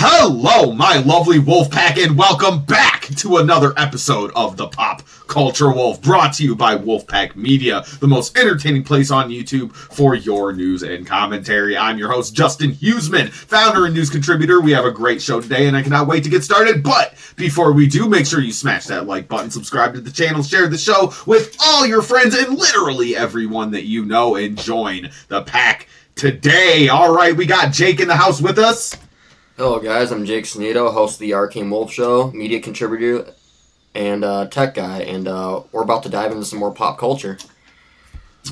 Hello, my lovely wolf pack, and welcome back to another episode of the Pop Culture Wolf, brought to you by Wolfpack Media, the most entertaining place on YouTube for your news and commentary. I'm your host, Justin Huseman, founder and news contributor. We have a great show today, and I cannot wait to get started. But before we do, make sure you smash that like button, subscribe to the channel, share the show with all your friends, and literally everyone that you know, and join the pack today. All right, we got Jake in the house with us. Hello guys, I'm Jake Snito, host of the Arcane Wolf Show, media contributor, and tech guy, and we're about to dive into some more pop culture.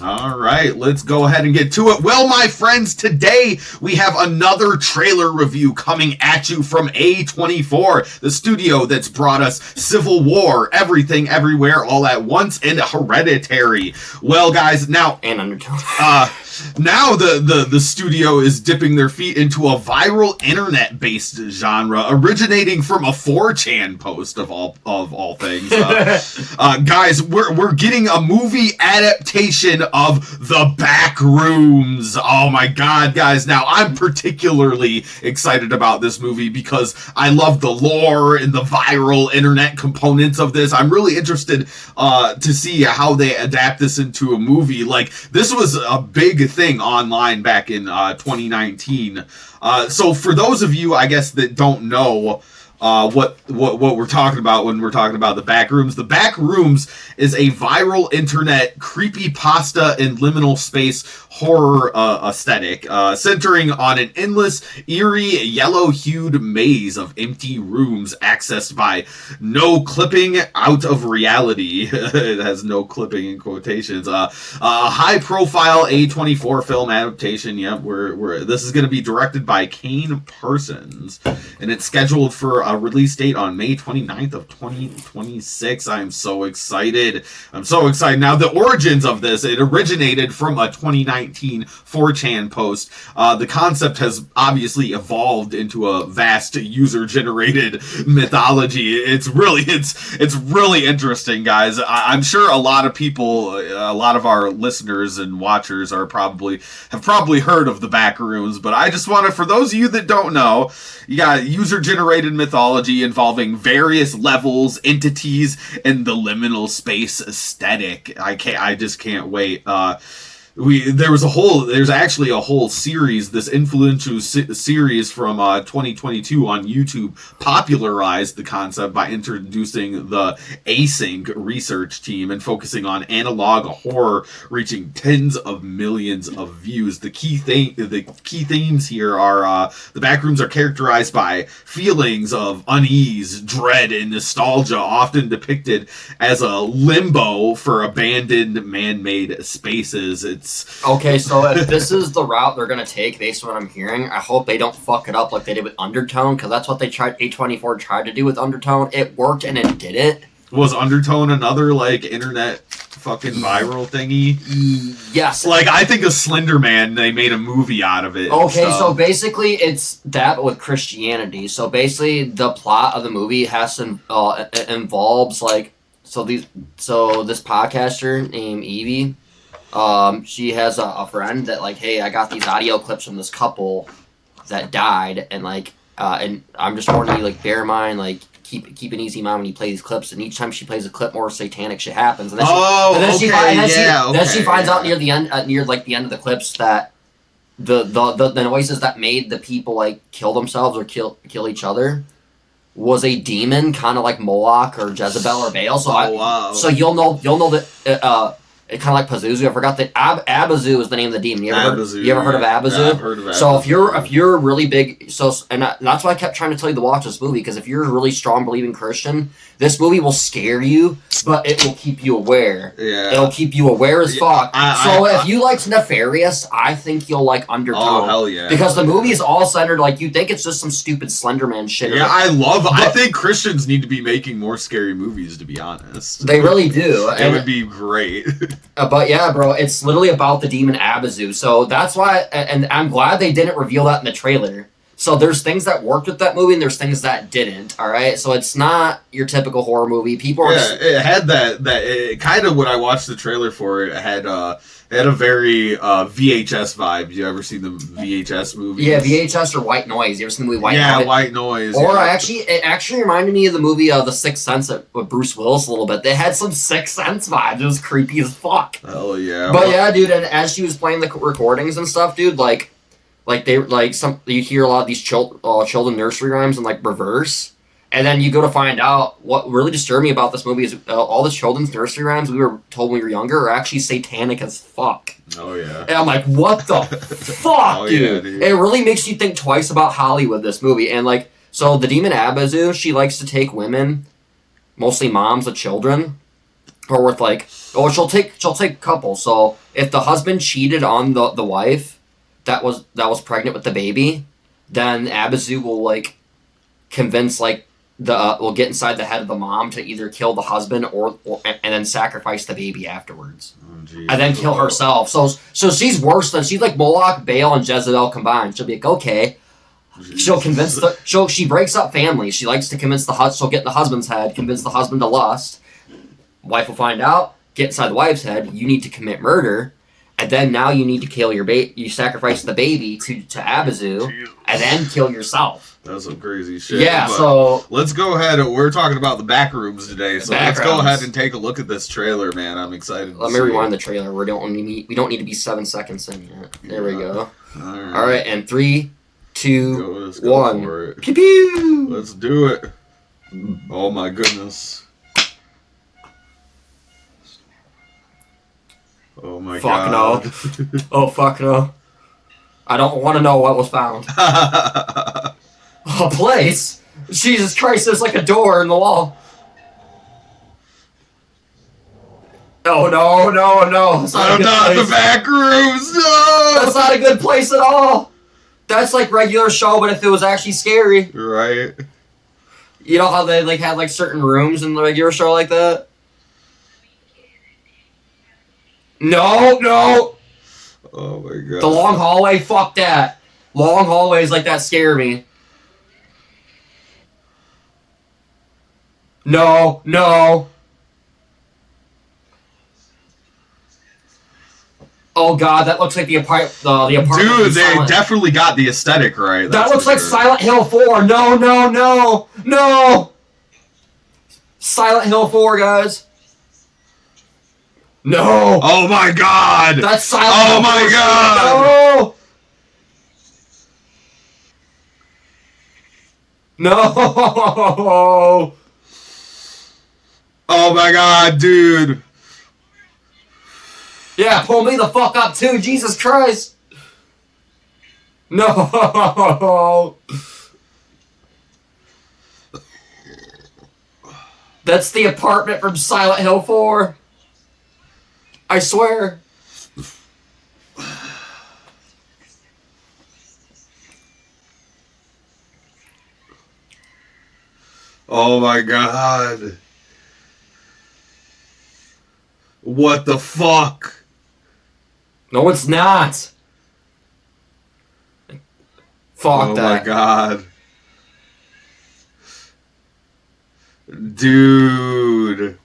All right, let's go ahead and get to it. Well, my friends, today we have another trailer review coming at you from A24, the studio that's brought us Civil War, Everything, Everywhere, All at Once, and Hereditary. Well, guys, now... And Undertone. Now the studio is dipping their feet into a viral internet-based genre originating from a 4chan post of all things. Guys, we're getting a movie adaptation of the Backrooms. Oh my god, guys. Now, I'm particularly excited about this movie because I love the lore and the viral internet components of this. I'm really interested to see how they adapt this into a movie. Like, this was a big thing online back in 2019. So for those of you, I guess, that don't know what we're talking about when we're talking about the Backrooms is a viral internet creepypasta and liminal space horror aesthetic, centering on an endless, eerie, yellow-hued maze of empty rooms accessed by no clipping out of reality. It has no clipping in quotations. A high-profile A24 film adaptation. Yep, this is going to be directed by Kane Parsons, and it's scheduled for a release date on May 29th of 2026. I'm so excited. Now, the origins of this, it originated from a 2019 4chan post. The concept has obviously evolved into a vast user-generated mythology. It's really interesting, guys. I'm sure a lot of people, a lot of our listeners and watchers have probably heard of the Backrooms, but I just want to, for those of you that don't know, you got user-generated mythology involving various levels, entities, and the liminal space aesthetic. I just can't wait. There's actually a whole series, this influential series from 2022 on YouTube, popularized the concept by introducing the Async research team and focusing on analog horror, reaching tens of millions of views. The key themes here are the Backrooms are characterized by feelings of unease, dread, and nostalgia, often depicted as a limbo for abandoned man-made spaces. Okay, so if this is the route they're going to take, based on what I'm hearing, I hope they don't fuck it up like they did with Undertone, because that's what A24 tried to do with Undertone. It worked and it didn't. Was Undertone another, like, internet fucking viral thingy? Yes. Like, I think of Slender Man, they made a movie out of it. Okay, so basically it's that but with Christianity. So basically the plot of the movie has to involves, like, so this podcaster named Evie, she has a friend that, like, hey, I got these audio clips from this couple that died, and, like, and I'm just warning you, like, bear in mind, like, keep an easy mind when you play these clips, and each time she plays a clip, more satanic shit happens. And then she finds out near the end, the end of the clips, that the noises that made the people, like, kill themselves or kill each other was a demon, kind of like Moloch or Jezebel or Baal. So so you'll know that it kind of like Pazuzu. I forgot that Abazu is the name of the demon. You ever heard of Abazu? Yeah, I've heard of Abazu. So if you're really big, and that's why I kept trying to tell you to watch this movie, because if you're a really strong believing Christian, this movie will scare you, but it will keep you aware. Yeah. It'll keep you aware as fuck. If you like Nefarious, I think you'll like Undertone. Oh, hell yeah. Because the movie is all centered, like, you think it's just some stupid Slenderman shit. Yeah, I think Christians need to be making more scary movies, to be honest. They really do. It would be great. But yeah, bro, it's literally about the demon Abazu. So that's why, and I'm glad they didn't reveal that in the trailer. So there's things that worked with that movie, and there's things that didn't. All right, so it's not your typical horror movie. People are it had that kind of when I watched the trailer for it. It had a very VHS vibe. You ever seen the VHS movies? Yeah, VHS or White Noise. You ever seen the movie White Noise? Yeah, White Noise. Or it actually reminded me of the movie The Sixth Sense with Bruce Willis a little bit. They had some Sixth Sense vibes. It was creepy as fuck. Hell yeah. But yeah, dude, and as she was playing the recordings and stuff, dude, you hear a lot of these children nursery rhymes in like reverse, and then you go to find out what really disturbed me about this movie is all the children's nursery rhymes we were told when we were younger are actually satanic as fuck. Oh yeah. And I'm like, what the fuck, dude? Yeah, dude? It really makes you think twice about Hollywood. This movie, and like, so the demon Abazu, she likes to take women, mostly moms of children, or with like, she'll take couples. So if the husband cheated on the wife that was pregnant with the baby, then Abazu will like convince like will get inside the head of the mom to either kill the husband or and then sacrifice the baby afterwards, and then kill herself. So she's worse than she's like Moloch, Baal, and Jezebel combined. She'll be like, okay, she'll convince she breaks up families. She likes to convince she'll get in the husband's head, convince the husband to lust. Wife will find out, get inside the wife's head. You need to commit murder. And then now you need to kill your baby. You sacrifice the baby to Abazu, and then kill yourself. That's some crazy shit. Yeah, but so let's go ahead. We're talking about the Backrooms today, so let's go ahead and take a look at this trailer, man. I'm excited. Let me rewind the trailer. We don't need to be 7 seconds in yet. There we go. All right, and 3, 2, 1. Pew pew. Let's do it. Oh my goodness. Oh my god. Fuck no. Oh fuck no. I don't want to know what was found. A place? Jesus Christ, there's like a door in the wall. Oh no. That's not the Backrooms, no! That's not a good place at all. That's like regular show, but if it was actually scary. Right. You know how they like had like certain rooms in the regular show like that? No. Oh my god. The long hallway, fuck that. Long hallways like that scare me. No. Oh god, that looks like the apartment. Dude, they definitely got the aesthetic right. That looks like Silent Hill 4. No. Silent Hill 4, guys. No! Oh my god! That's Silent Hill 4. Oh my god! No! Oh my god, dude! Yeah, pull me the fuck up too, Jesus Christ! No! That's the apartment from Silent Hill 4. I swear. Oh my god. What the fuck? No, it's not. Fuck that. Oh my god. Dude.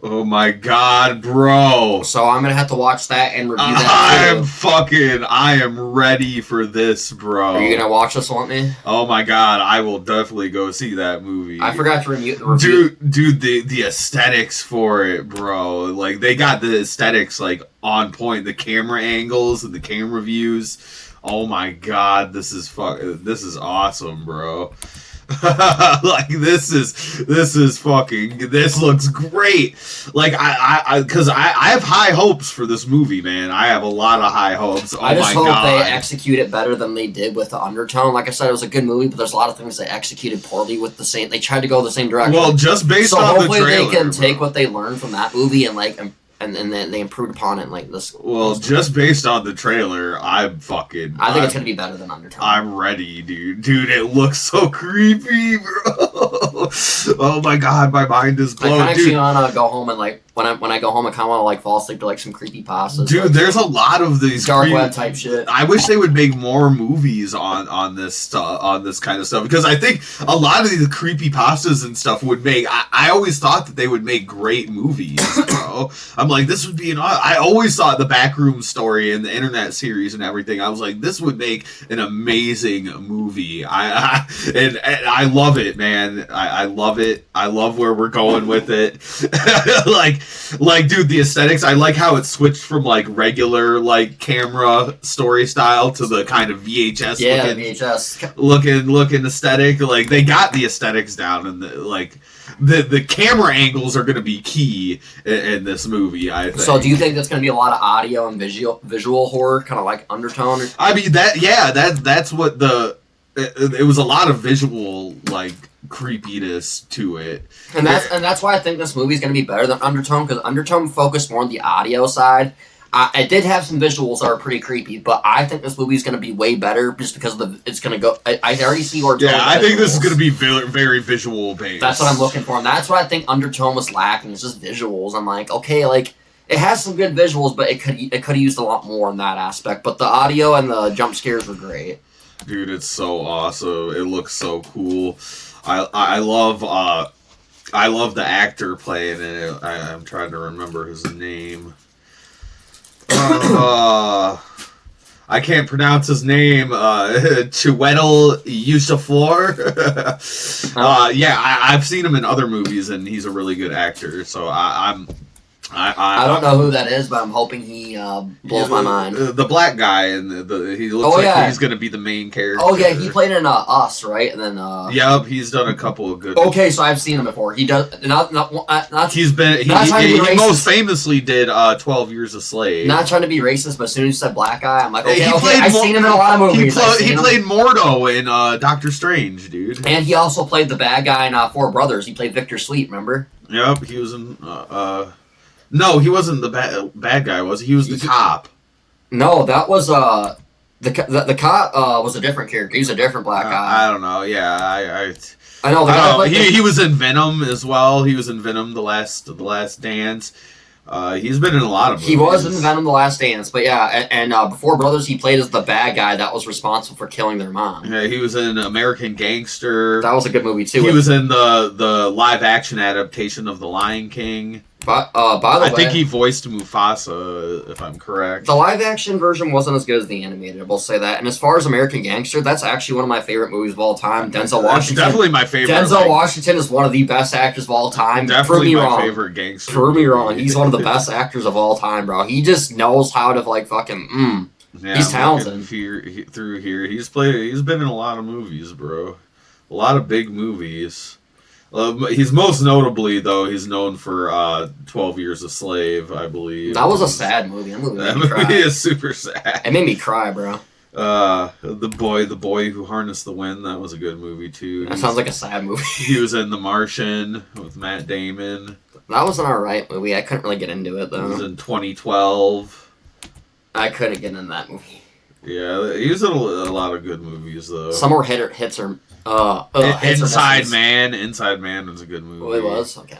Oh my god, bro. So I'm gonna have to watch that and review that too. I am ready for this, bro. Are you gonna watch this with me? Oh my god, I will definitely go see that movie. I forgot to review. Dude, the aesthetics for it, bro. Like, they got the aesthetics, like, on point. The camera angles and the camera views. Oh my god, this is awesome, bro. Like, this looks great. Like, because I have high hopes for this movie, man. I have a lot of high hopes. I just hope they execute it better than they did with the Undertone. Like I said, it was a good movie, but there's a lot of things they executed poorly with the same. They tried to go the same direction. Well, just based on the trailer. So hopefully they can take what they learned from that movie and like and then they improved upon it like this. Well, just based on the trailer, I think it's gonna be better than Undertone. I'm ready, dude. Dude, it looks so creepy, bro. Oh my god, my mind is blown. I actually wanna go home and like when I go home, I kind of want to like fall asleep to like some creepy pastas. Dude, like, there's a lot of these dark web type shit. I wish they would make more movies on this kind of stuff, because I think a lot of these creepy pastas and stuff would make. I always thought that they would make great movies, bro. I'm like, this would be I always thought the Backrooms story and the internet series and everything. I was like, this would make an amazing movie. And I love it, man. I love it. I love where we're going with it. like, dude, the aesthetics. I like how it switched from like regular like camera story style to the kind of VHS. Yeah, looking, VHS looking aesthetic. Like they got the aesthetics down, and the camera angles are going to be key in this movie, I think. So do you think that's going to be a lot of audio and visual horror, kind of like Undertone? I mean, that's what it was, a lot of visual, like, creepiness to it. And that's why I think this movie is going to be better than Undertone, because Undertone focused more on the audio side. It did have some visuals that are pretty creepy, but I think this movie is going to be way better just because it's going to go. I already see where. Yeah, I think this is going to be very, very visual based. That's what I'm looking for, and that's what I think Undertone was lacking. It's just visuals. I'm like, okay, like it has some good visuals, but it could have used a lot more in that aspect. But the audio and the jump scares were great. Dude, it's so awesome. It looks so cool. I love the actor playing it. I'm trying to remember his name. I can't pronounce his name. Chiwetel Ejiofor. Yeah, I've seen him in other movies, and he's a really good actor. So I don't know who that is, but I'm hoping he blows my mind. The black guy, and he looks like he's going to be the main character. Oh yeah, he played in Us, right? And then yep, he's done a couple of good. Okay, so I've seen him before. He does not. He most famously did 12 Years a Slave. Not trying to be racist, but as soon as you said black guy, I'm like, okay, I've seen him in a lot of movies. He played Mordo in Doctor Strange, dude. And he also played the bad guy in Four Brothers. He played Victor Sleep, remember? Yep, he was in. No, he wasn't the bad guy, was he? He was the cop. No, that was the cop was a different character. He was a different black guy. I don't know. Yeah, I know. He was in Venom as well. He was in Venom, the last Dance. He's been in a lot of movies. He was in Venom: The Last Dance, but yeah, and Before Brothers, he played as the bad guy that was responsible for killing their mom. Yeah, he was in American Gangster. That was a good movie too. He was in the live action adaptation of The Lion King. By the way, I think he voiced Mufasa, if I'm correct. The live action version wasn't as good as the animated, we'll say that. And as far as American Gangster, that's actually one of my favorite movies of all time. Denzel Washington. That's definitely my favorite. Denzel Washington is one of the best actors of all time. Definitely my favorite gangster. Prove me wrong. He's one of the best actors of all time, bro. He just knows how to like fucking. Yeah, he's talented. Through here, he's been in a lot of movies, bro. A lot of big movies. He's most notably, though, he's known for 12 Years a Slave, I believe. That was a sad movie. That movie is super sad. It made me cry, bro. The boy who harnessed the wind. That was a good movie too. That sounds like a sad movie. He was in The Martian with Matt Damon. That was an alright movie. I couldn't really get into it though. It was in 2012. I couldn't get into that movie. Yeah, he was in a lot of good movies though. Some more hits are. Inside Man. Inside Man was a good movie. Oh, it was? Okay.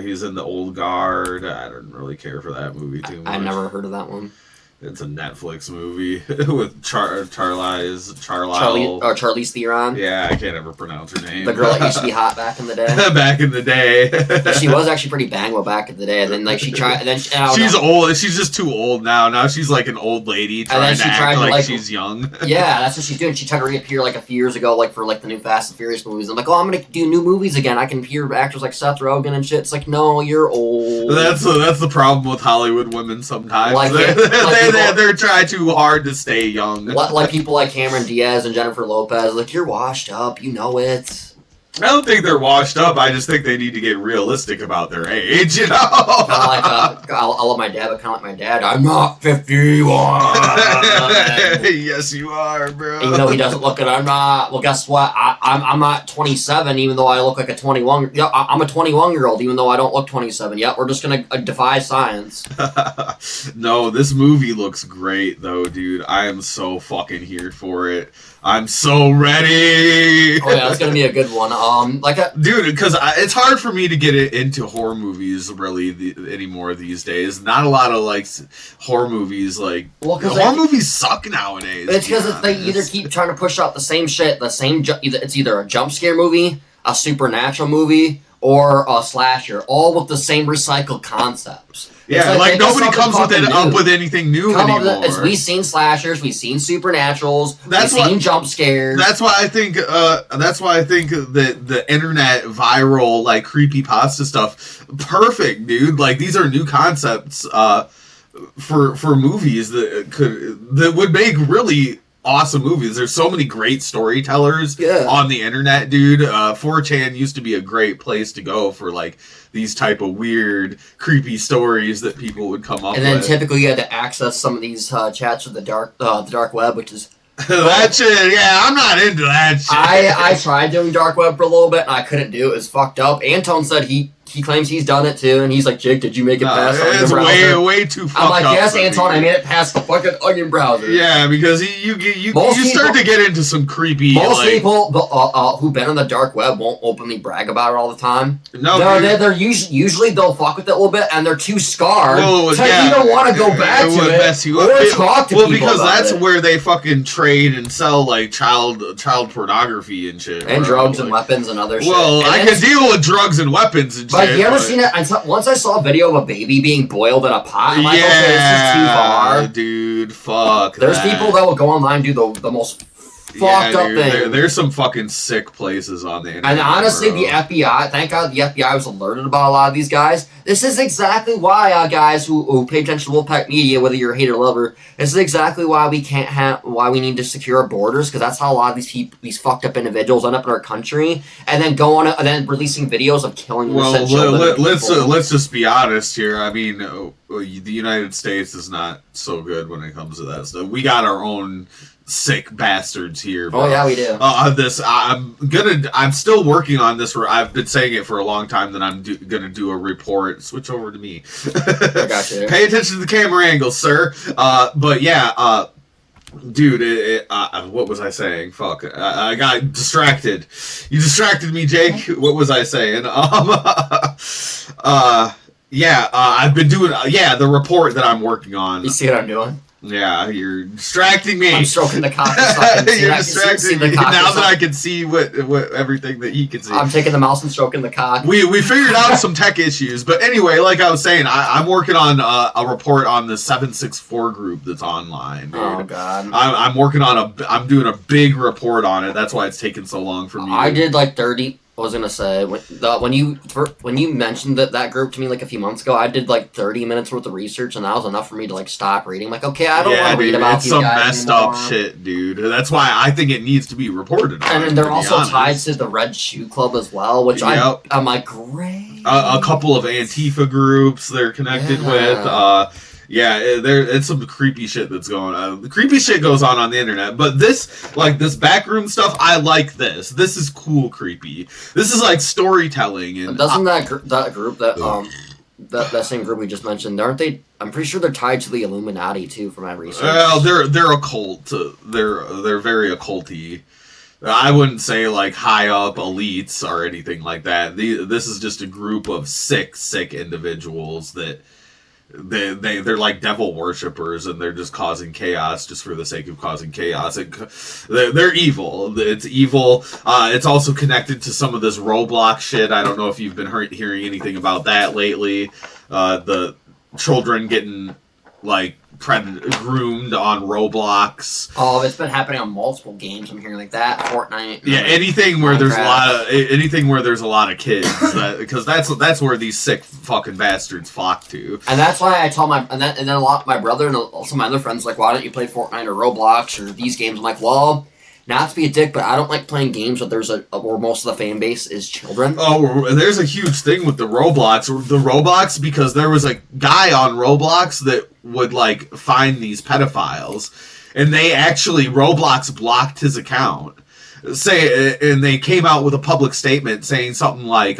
He's in The Old Guard. I didn't really care for that movie too much. I never heard of that one. It's a Netflix movie with Charlize Theron. Yeah, I can't ever pronounce her name. The girl that used to be hot back in the day. Back in the day. She was actually pretty bangable back in the day, and then like she tried. And then she's old. She's just too old now. Now she's like an old lady trying to act like she's young. Yeah, that's what she's doing. She tried to reappear like a few years ago, like for like the new Fast and Furious movies. I'm like, I'm gonna do new movies again. I can hear actors like Seth Rogen and shit. It's like, no, you're old. That's the problem with Hollywood women sometimes. They're trying too hard to stay young. Like people like Cameron Diaz and Jennifer Lopez. Like, you're washed up. You know it. I don't think they're washed up. I just think they need to get realistic about their age, you know? Kind of like, I love my dad, but kind of like my dad. I'm not 51. Yes, you are, bro. Even though he doesn't look it, I'm not. Well, guess what? I'm not 27, even though I look like a 21. Yeah, I'm a 21-year-old, even though I don't look 27. Yep, we're just gonna defy science. No, this movie looks great, though, dude. I am so fucking here for it. I'm so ready. Oh yeah, it's gonna be a good one. Dude, because it's hard for me to get into horror movies really anymore these days. Not a lot of horror movies. Horror movies suck nowadays. It's because they either keep trying to push out the same shit, it's either a jump scare movie, a supernatural movie, or a slasher, all with the same recycled concepts. Yeah, nobody comes up with anything new anymore. We've seen slashers, we've seen supernaturals, we've seen jump scares. That's why I think. That the internet viral creepypasta stuff, perfect, dude. These are new concepts for movies that would make really awesome movies. There's so many great storytellers on the internet, dude. 4chan used to be a great place to go for these type of weird, creepy stories that people would come up with. And then typically you had to access some of these chats with the dark web, which is that shit. Yeah, I'm not into that shit. I tried doing dark web for a little bit and I couldn't do it. It was fucked up. Anton said he claims he's done it too, and he's like, Jake, did you make it past Onion browser? Way too fucked up. I'm like, yes, Anton, I made it past the fucking Onion browser. Yeah, because you start to get into some creepy. Most people who've been on the dark web won't openly brag about it all the time. No, they're usually they'll fuck with it a little bit, and they're too scarred to either want to go back to it mess you or up. talk to people because about that's it. where they fucking trade and sell child pornography and shit, and drugs and weapons and other shit. Well, I can deal with drugs and weapons and shit. But you ever seen it? Once I saw a video of a baby being boiled in a pot, I'm like, okay, this is too far. Dude, fuck. There's people that will go online and do the most fucked up thing. There's some fucking sick places on the internet. And honestly, the FBI, thank God the FBI was alerted about a lot of these guys. This is exactly why, guys who pay attention to Wolfpack Media, whether you're a hater or lover, this is exactly why why we need to secure our borders, because that's how a lot of these fucked up individuals end up in our country, and then go on and then releasing videos of killing innocent children. Let's just be honest here. I mean, the United States is not so good when it comes to that stuff. We got our own sick bastards here. Oh yeah, we do. I'm still working on this. I've been saying it for a long time that I'm gonna do a report. Switch over to me. I got you. Pay attention to the camera angles, sir. But yeah, dude, what was I saying? Fuck, I got distracted. You distracted me, Jake. What was I saying? I've been doing the report that I'm working on. You see what I'm doing? Yeah, you're distracting me. I'm stroking the cock. You're distracting me now that I can see what everything that he can see. I'm taking the mouse and stroking the cock. We figured out some tech issues, but anyway, like I was saying, I'm working on a report on the 764 group that's online. Dude. Oh God. I'm working on I'm doing a big report on it. That's why it's taking so long for me. I did 30. I was gonna say when you mentioned that group to me a few months ago, I did 30 minutes worth of research, and that was enough for me to stop reading. Okay, I don't want to read about these guys anymore. It's some messed up shit, dude. That's why I think it needs to be reported on. And then they're also tied to the Red Shoe Club as well, which I'm like, great. A couple of Antifa groups they're connected with. It's some creepy shit that's going on. The creepy shit goes on the internet, but this backroom stuff, I like this. This is cool creepy. This is storytelling. And doesn't that group that same group we just mentioned, aren't they? I'm pretty sure they're tied to the Illuminati too, from my research. Well, they're occult. They're very occulty. I wouldn't say high up elites or anything like that. This is just a group of sick individuals that. They're like devil worshippers, and they're just causing chaos just for the sake of causing chaos. They're evil. It's evil. It's also connected to some of this Roblox shit. I don't know if you've been hearing anything about that lately. The children getting groomed on Roblox. Oh, it's been happening on multiple games. I'm hearing that Fortnite. Yeah, anything where there's a lot of kids, because that's where these sick fucking bastards flock to. And that's why I tell then a lot my brother and also my other friends why don't you play Fortnite or Roblox or these games? I'm like, well, not to be a dick, but I don't like playing games where most of the fan base is children. Oh, there's a huge thing with the Roblox, because there was a guy on Roblox that would find these pedophiles, and Roblox blocked his account. And they came out with a public statement saying something like,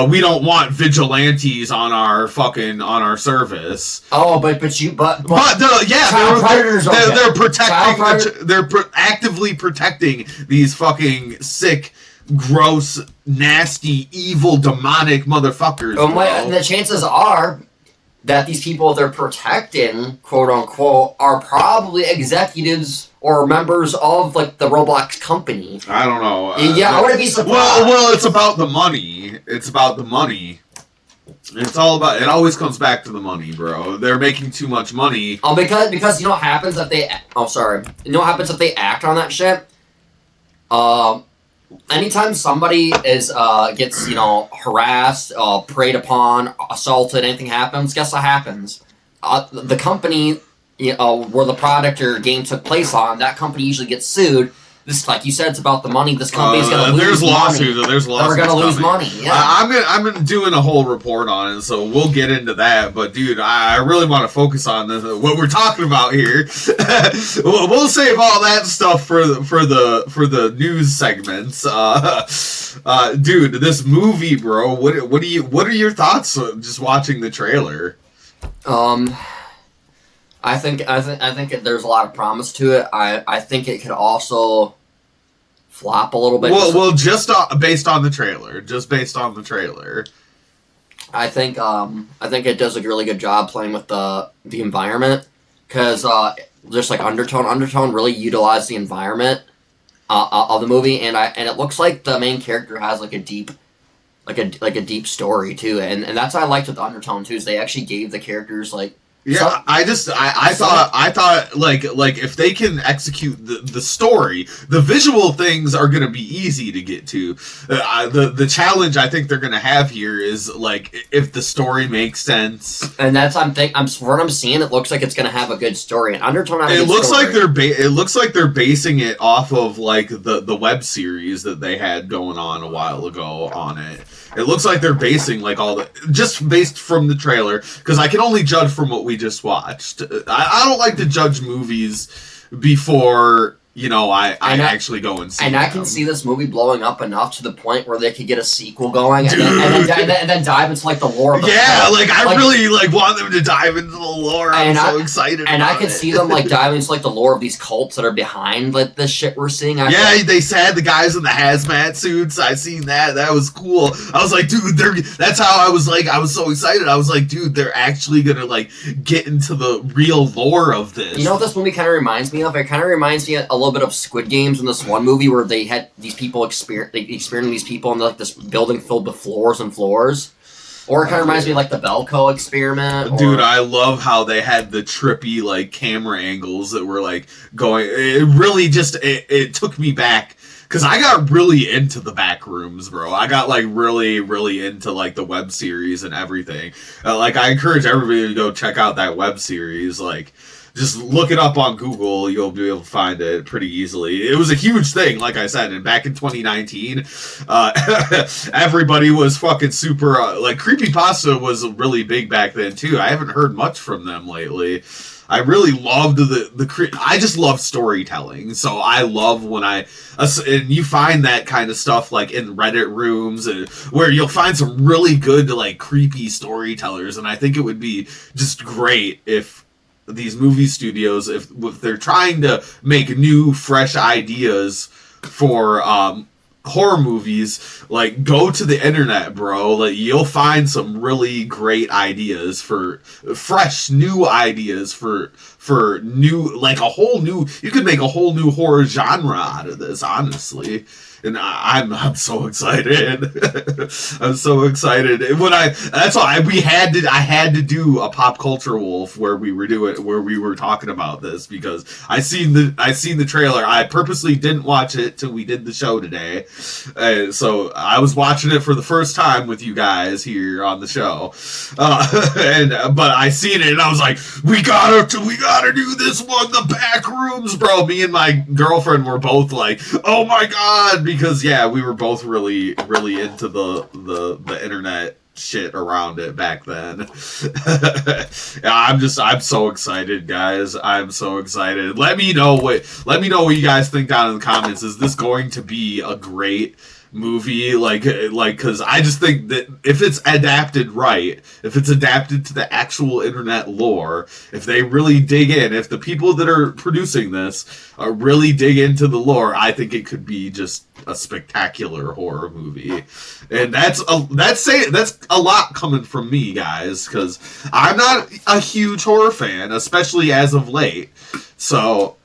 we don't want vigilantes on our service. Oh, but they're actively protecting these fucking sick gross, nasty, evil, demonic motherfuckers. And the chances are that these people they're protecting, quote unquote, are probably executives or members of like the Roblox company. I don't know. I wouldn't be surprised. Well, it's about the money. It's about the money. It's all about. It always comes back to the money, bro. They're making too much money. Because you know what happens if they. Oh, sorry. You know what happens if they act on that shit? Anytime somebody gets harassed, preyed upon, assaulted, anything happens, guess what happens? The company where the product or game took place on, that company usually gets sued. This, like you said, it's about the money. This company's going to lose money. There's lawsuits. They're going to lose money. Yeah. I'm doing a whole report on it, so we'll get into that. But dude, I really want to focus on this, what we're talking about here. We'll save all that stuff for the news segments. Dude, this movie, bro. What are your thoughts just watching the trailer? I think there's a lot of promise to it. I think it could also flop a little bit. Well, just based on the trailer. Just based on the trailer. I think it does a really good job playing with the environment because just like Undertone really utilized the environment of the movie, and it looks like the main character has like a deep story too, and that's what I liked with Undertone too is they actually gave the characters like. Yeah, I thought like if they can execute the story, the visual things are gonna be easy to get to. The challenge I think they're gonna have here is like if the story makes sense. And that's what I'm seeing. It looks like it's gonna have a good story. And Undertone. It looks like they're basing it off of like the web series that they had going on a while ago on it. It looks like they're basing like just based from the trailer because I can only judge from what we just watched. I don't like to judge movies before I actually go and see. And I can see this movie blowing up enough to the point where they could get a sequel going, and then dive into like the lore. Of the I really want them to dive into the lore. I'm so excited. And I can see them like diving into like the lore of these cults that are behind like this shit we're seeing. They said the guys in the hazmat suits. I seen that. That was cool. I was like, dude, that's how I was like. I was so excited. I was like, dude, they're actually gonna like get into the real lore of this. You know what this movie kind of reminds me of? It kind of reminds me a little bit of Squid Games in this one movie where they had these people experimenting these people in like this building filled with floors and floors. Or it kind of reminds me of like the Belko experiment. Dude, I love how they had the trippy like camera angles that were like going. It really just it took me back because I got really into the Backrooms, bro. I got like really, really into like the web series and everything. Like I encourage everybody to go check out that web series. Like. Just look it up on Google. You'll be able to find it pretty easily. It was a huge thing, like I said. And back in 2019, everybody was fucking super... like, Creepypasta was really big back then, too. I haven't heard much from them lately. I really loved I just love storytelling. So I love when and you find that kind of stuff, like, in Reddit rooms, where you'll find some really good, like, creepy storytellers. And I think it would be just great if these movie studios, if they're trying to make new, fresh ideas for horror movies, like go to the internet, bro. Like you'll find some really great ideas for fresh, new ideas for new, like a whole new. You could make a whole new horror genre out of this, honestly. And I'm so excited. I'm so excited. I had to do a Pop Culture Wolf where we were talking about this because I seen the trailer. I purposely didn't watch it till we did the show today. So I was watching it for the first time with you guys here on the show. But I seen it and I was like, we gotta do this one, the Backrooms, bro. Me and my girlfriend were both like, oh my god. Because we were both really, really into the internet shit around it back then. I'm so excited, guys. I'm so excited. Let me know what you guys think down in the comments. Is this going to be a great movie, because I just think that if it's adapted right, if it's adapted to the actual internet lore, if they really dig in, if the people that are producing this really dig into the lore, I think it could be just a spectacular horror movie. And that's a lot coming from me, guys, because I'm not a huge horror fan, especially as of late. So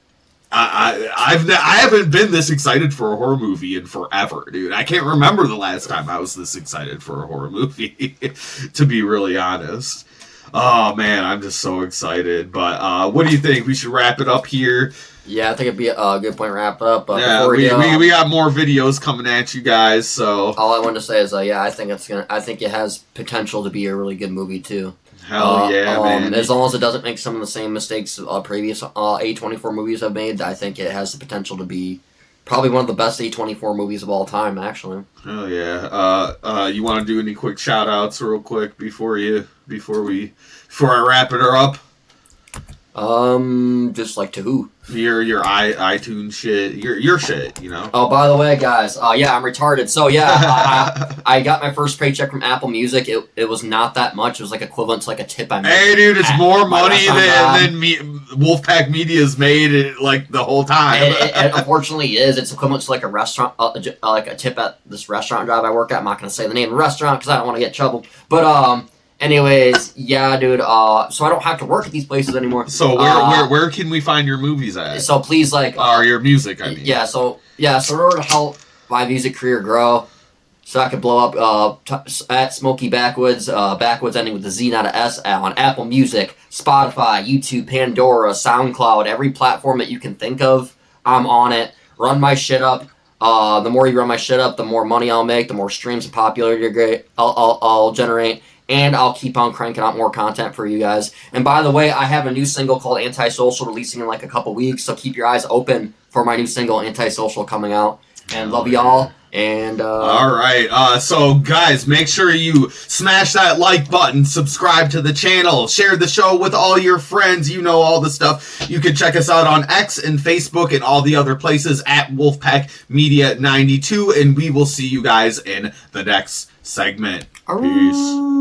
I haven't been this excited for a horror movie in forever, dude. I can't remember the last time I was this excited for a horror movie, to be really honest. Oh man, I'm just so excited. But what do you think? We should wrap it up here. Yeah, I think it'd be a good point to wrap up. But yeah, we got more videos coming at you guys. So all I wanted to say is, yeah, I think it has potential to be a really good movie too. Hell yeah, man. As long as it doesn't make some of the same mistakes previous A24 movies have made, I think it has the potential to be probably one of the best A24 movies of all time, actually. Oh yeah. You want to do any quick shout outs real quick before I wrap it up? Just like to who? Your iTunes shit, your shit, you know. Oh, by the way, guys, yeah, I'm retarded. So yeah, I got my first paycheck from Apple Music. It was not that much. It was like equivalent to like a tip I made. Hey, dude, it's more money than Wolfpack Media's made it like the whole time. It unfortunately is. It's equivalent to like a restaurant, like a tip at this restaurant job I work at. I'm not gonna say the name of the restaurant because I don't want to get in trouble. But anyways, yeah, dude. So I don't have to work at these places anymore. So where can we find your movies at? So please, like, or your music, I mean. Yeah. So in order to help my music career grow, so I could blow up at Smokey Backwoods, Backwoods ending with the Z, not a S, on Apple Music, Spotify, YouTube, Pandora, SoundCloud, every platform that you can think of, I'm on it. Run my shit up. The more you run my shit up, the more money I'll make, the more streams and popularity I'll generate. And I'll keep on cranking out more content for you guys. And by the way, I have a new single called Antisocial releasing in like a couple weeks, so keep your eyes open for my new single Antisocial coming out. And love y'all. And all right. So guys, make sure you smash that like button, subscribe to the channel, share the show with all your friends. You know all the stuff. You can check us out on X and Facebook and all the other places at Wolfpack Media 92, and we will see you guys in the next segment. Peace.